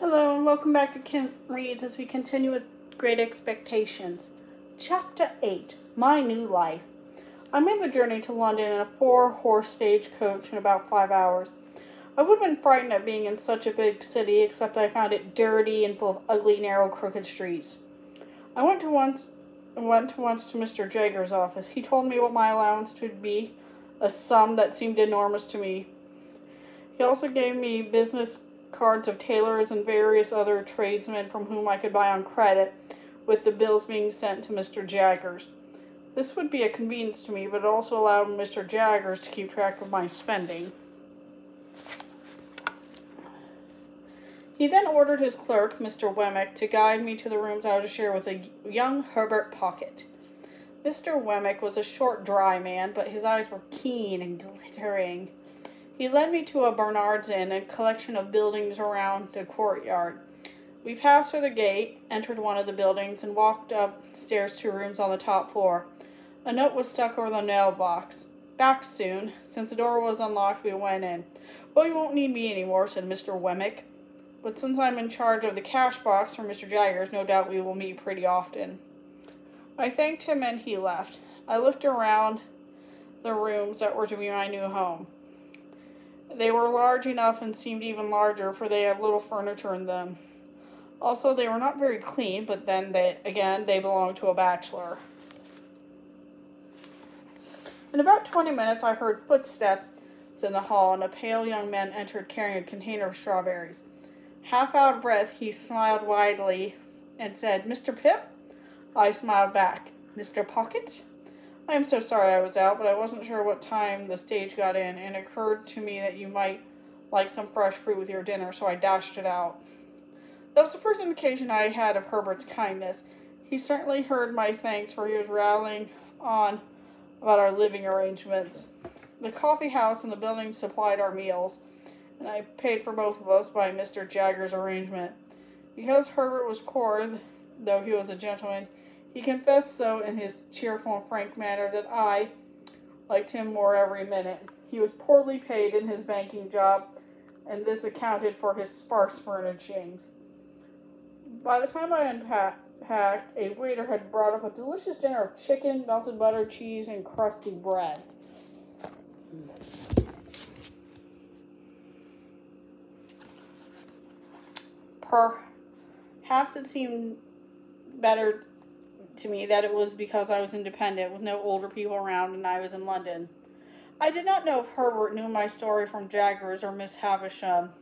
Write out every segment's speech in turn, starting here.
Hello and welcome back to Kim Reads as we continue with Great Expectations. Chapter 8, My New Life. I made the journey to London in a 4-horse stagecoach in about 5 hours. I would have been frightened at being in such a big city, except I found it dirty and full of ugly, narrow, crooked streets. I went once to Mr. Jagger's office. He told me what my allowance would be, a sum that seemed enormous to me. He also gave me business cards of tailors and various other tradesmen from whom I could buy on credit, with the bills being sent to Mr. Jaggers. This would be a convenience to me, but it also allowed Mr. Jaggers to keep track of my spending. He then ordered his clerk, Mr. Wemmick, to guide me to the rooms I was to share with a young Herbert Pocket. Mr. Wemmick was a short, dry man, but his eyes were keen and glittering. He led me to a Bernard's Inn, a collection of buildings around the courtyard. We passed through the gate, entered one of the buildings, and walked upstairs to rooms on the top floor. A note was stuck over the mailbox. "Back soon." Since the door was unlocked, we went in. "Well, you won't need me anymore," said Mr. Wemmick. "But since I'm in charge of the cash box for Mr. Jaggers, no doubt we will meet pretty often." I thanked him and he left. I looked around the rooms that were to be my new home. They were large enough and seemed even larger, for they had little furniture in them. Also, they were not very clean, but then they belonged to a bachelor. In about 20 minutes, I heard footsteps in the hall, and a pale young man entered carrying a container of strawberries. Half out of breath, he smiled widely and said, "Mr. Pip?" I smiled back. "Mr. Pocket?" "I am so sorry I was out, but I wasn't sure what time the stage got in, and it occurred to me that you might like some fresh fruit with your dinner, so I dashed it out." That was the first indication I had of Herbert's kindness. He certainly heard my thanks, for he was rattling on about our living arrangements. The coffee house and the building supplied our meals, and I paid for both of us by Mr. Jagger's arrangement. Because Herbert was poor, though he was a gentleman, he confessed so in his cheerful and frank manner that I liked him more every minute. He was poorly paid in his banking job, and this accounted for his sparse furnishings. By the time I unpacked, a waiter had brought up a delicious dinner of chicken, melted butter, cheese, and crusty bread. Perhaps it seemed better to me that it was because I was independent, with no older people around, and I was in London. I did not know if Herbert knew my story from Jaggers or Miss Havisham,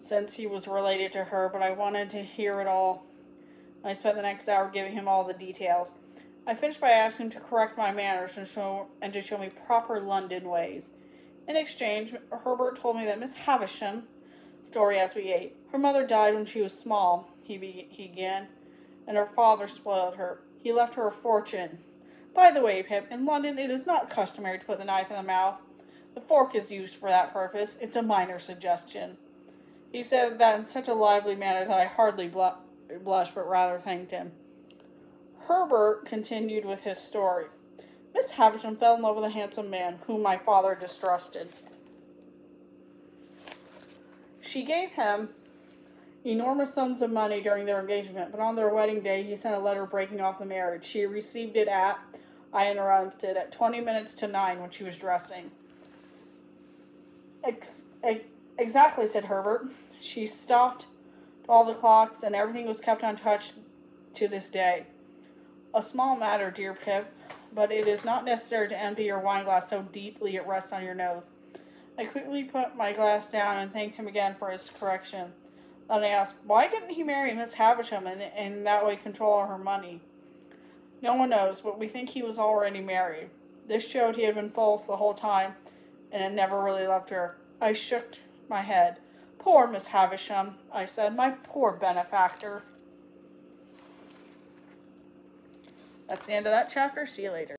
since he was related to her, but I wanted to hear it all. I spent the next hour giving him all the details. I finished by asking him to correct my manners and to show me proper London ways. In exchange, Herbert told me that Miss Havisham, story as we ate. Her mother died when she was small, he began, and her father spoiled her. He left her a fortune. By the way, Pip, in London it is not customary to put the knife in the mouth. The fork is used for that purpose. It's a minor suggestion. He said that in such a lively manner that I hardly blushed, but rather thanked him. Herbert continued with his story. Miss Havisham fell in love with a handsome man, whom my father distrusted. She gave him enormous sums of money during their engagement, but on their wedding day he sent a letter breaking off the marriage. She received it I interrupted, at 20 minutes to 9 when she was dressing. Exactly, said Herbert. She stopped all the clocks, and everything was kept untouched to this day. A small matter, dear Pip, but it is not necessary to empty your wine glass so deeply it rests on your nose. I quickly put my glass down and thanked him again for his correction. Then I asked, why didn't he marry Miss Havisham and that way control her money? No one knows, but we think he was already married. This showed he had been false the whole time and had never really loved her. I shook my head. Poor Miss Havisham, I said, my poor benefactor. That's the end of that chapter. See you later.